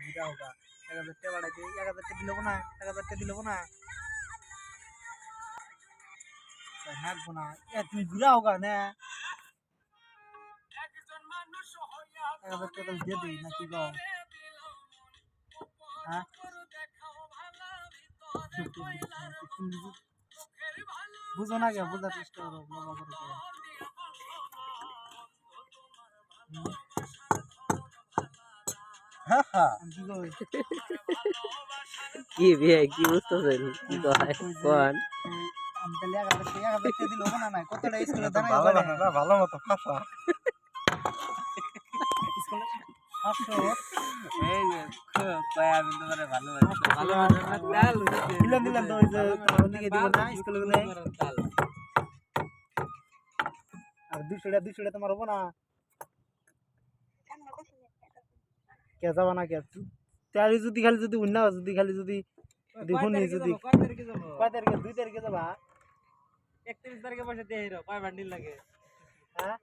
ঘুরা হোগা 1000 টাকা বাড়াইতে 1000 টাকা দিলব না 1000 টাকা দিলব না হাঁটবো না তুমি ঘুরা হোগা না 1000 টাকা দিয়ে দিই না কি কও হ্যাঁ বুঝো না কে বুঝার চেষ্টা করো বাবা করে হ্যাঁ হ্যাঁ কি বিয়ে কি বুঝতেছেন কি কয় কোন আমি তাহলে 1000 টাকা দিল না না কতটা স্কুলে দাঁড়ায় ভালো মতো ফাঁসা স্কুলে 500 এই যে কয় আমি তোমারে ভালোবাসি দিলাম তো ওই যে ওদিকে দিব না স্কুলে গেলে আর 200 টাকা তোমার হবো না কে যাবা না কে তাহলে যদি খালি যদি উন্না যদি খালি যদি দেখুনি যদি কয় তারিখে 2 তারিখে যাবা 31 তারিখে বসে দিয়ে কয় বান্ডিল লাগে হ্যাঁ